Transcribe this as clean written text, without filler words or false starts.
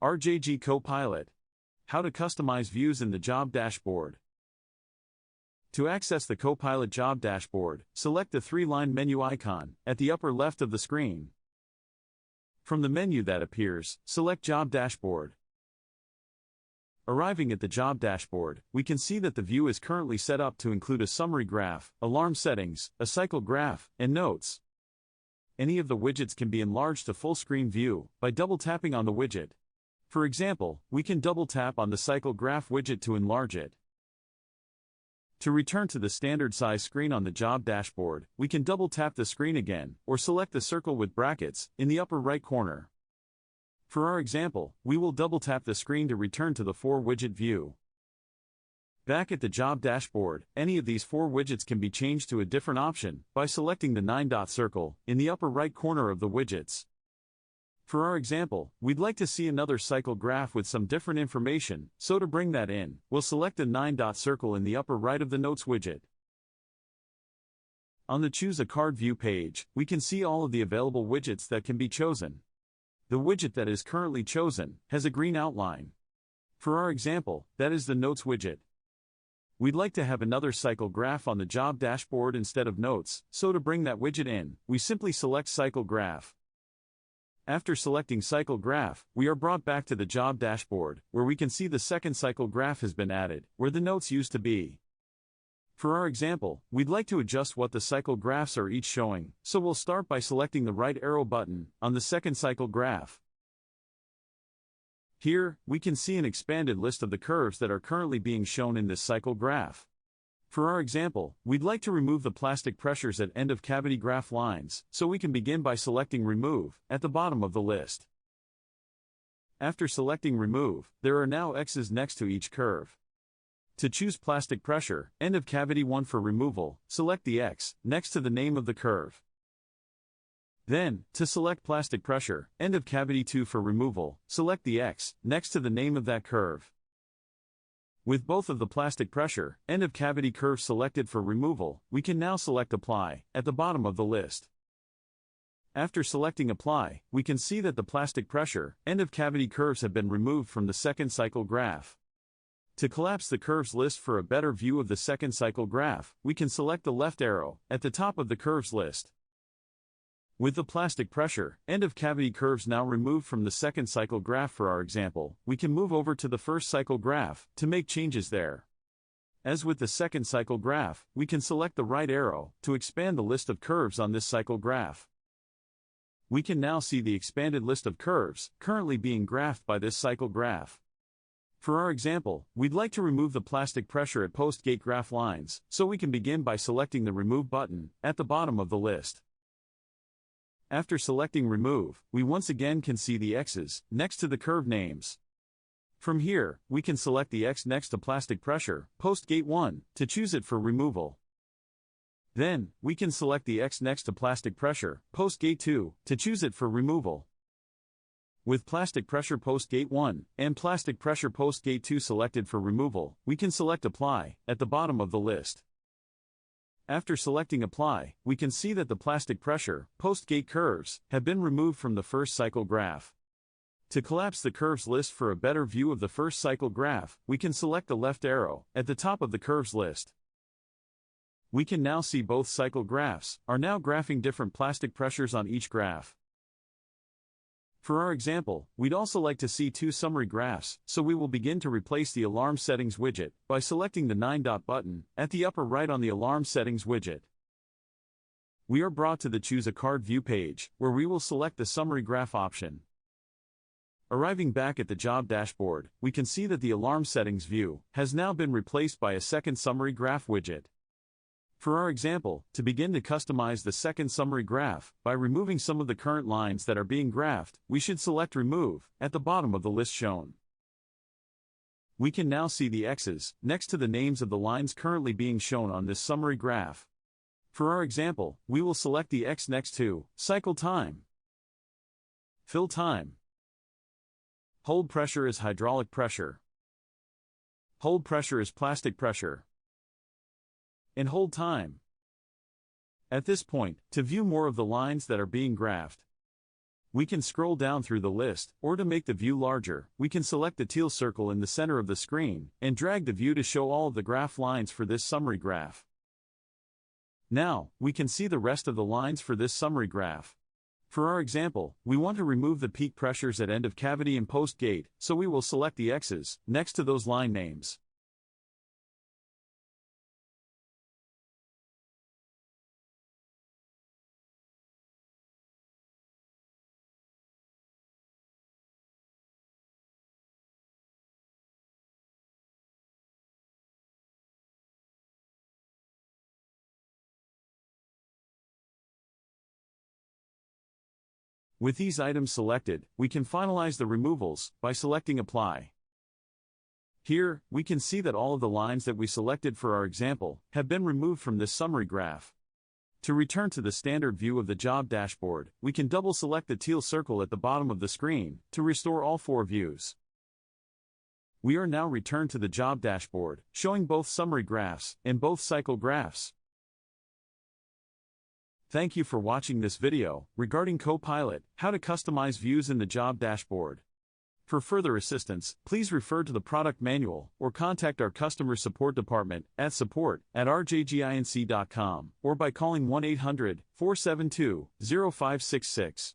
RJG CoPilot. How to customize views in the job dashboard. To access the CoPilot Job Dashboard, select the three-line menu icon at the upper left of the screen. From the menu that appears, select Job Dashboard. Arriving at the Job Dashboard, we can see that the view is currently set up to include a summary graph, alarm settings, a cycle graph, and notes. Any of the widgets can be enlarged to full-screen view by double-tapping on the widget. For example, we can double-tap on the cycle graph widget to enlarge it. To return to the standard size screen on the job dashboard, we can double-tap the screen again, or select the circle with brackets in the upper right corner. For our example, we will double-tap the screen to return to the 4-widget view. Back at the job dashboard, any of these 4 widgets can be changed to a different option by selecting the 9-dot circle in the upper right corner of the widgets. For our example, we'd like to see another cycle graph with some different information, so to bring that in, we'll select the 9-dot circle in the upper right of the Notes widget. On the Choose a Card view page, we can see all of the available widgets that can be chosen. The widget that is currently chosen has a green outline. For our example, that is the Notes widget. We'd like to have another cycle graph on the job dashboard instead of notes, so to bring that widget in, we simply select Cycle Graph. After selecting Cycle Graph, we are brought back to the job dashboard, where we can see the second cycle graph has been added, where the notes used to be. For our example, we'd like to adjust what the cycle graphs are each showing, so we'll start by selecting the right arrow button on the second cycle graph. Here, we can see an expanded list of the curves that are currently being shown in this cycle graph. For our example, we'd like to remove the plastic pressures at end of cavity graph lines, so we can begin by selecting Remove at the bottom of the list. After selecting Remove, there are now X's next to each curve. To choose plastic pressure, end of cavity 1 for removal, select the X next to the name of the curve. Then, to select plastic pressure, end of cavity 2 for removal, select the X next to the name of that curve. With both of the plastic pressure, end of cavity curves selected for removal, we can now select Apply at the bottom of the list. After selecting Apply, we can see that the plastic pressure, end of cavity curves have been removed from the second cycle graph. To collapse the curves list for a better view of the second cycle graph, we can select the left arrow at the top of the curves list. With the plastic pressure, end of cavity curves now removed from the second cycle graph for our example, we can move over to the first cycle graph to make changes there. As with the second cycle graph, we can select the right arrow to expand the list of curves on this cycle graph. We can now see the expanded list of curves currently being graphed by this cycle graph. For our example, we'd like to remove the plastic pressure at post-gate graph lines, so we can begin by selecting the Remove button at the bottom of the list. After selecting Remove, we once again can see the X's next to the curve names. From here, we can select the X next to plastic pressure, post-gate 1, to choose it for removal. Then, we can select the X next to plastic pressure, post-gate 2, to choose it for removal. With plastic pressure post-gate 1 and plastic pressure post-gate 2 selected for removal, we can select Apply at the bottom of the list. After selecting Apply, we can see that the plastic pressure, post-gate curves, have been removed from the first cycle graph. To collapse the curves list for a better view of the first cycle graph, we can select the left arrow at the top of the curves list. We can now see both cycle graphs are now graphing different plastic pressures on each graph. For our example, we'd also like to see 2 summary graphs, so we will begin to replace the Alarm Settings widget by selecting the 9-dot button at the upper right on the Alarm Settings widget. We are brought to the Choose a Card view page, where we will select the Summary Graph option. Arriving back at the job dashboard, we can see that the Alarm Settings view has now been replaced by a second Summary Graph widget. For our example, to begin to customize the second summary graph, by removing some of the current lines that are being graphed, we should select Remove at the bottom of the list shown. We can now see the X's next to the names of the lines currently being shown on this summary graph. For our example, we will select the X next to Cycle Time. Fill Time. Hold Pressure is hydraulic pressure. Hold Pressure is plastic pressure. And Hold Time. At this point, to view more of the lines that are being graphed, We can scroll down through the list, or to make the view larger, we can select the teal circle in the center of the screen, and drag the view to show all of the graph lines for this summary graph. Now, we can see the rest of the lines for this summary graph. For our example, we want to remove the peak pressures at end of cavity and post gate, so we will select the X's next to those line names. With these items selected, we can finalize the removals by selecting Apply. Here, we can see that all of the lines that we selected for our example have been removed from this summary graph. To return to the standard view of the job dashboard, we can double-select the teal circle at the bottom of the screen to restore all 4 views. We are now returned to the job dashboard, showing both summary graphs and both cycle graphs. Thank you for watching this video regarding CoPilot, how to customize views in the job dashboard. For further assistance, please refer to the product manual or contact our customer support department at support@rjginc.com or by calling 1-800-472-0566.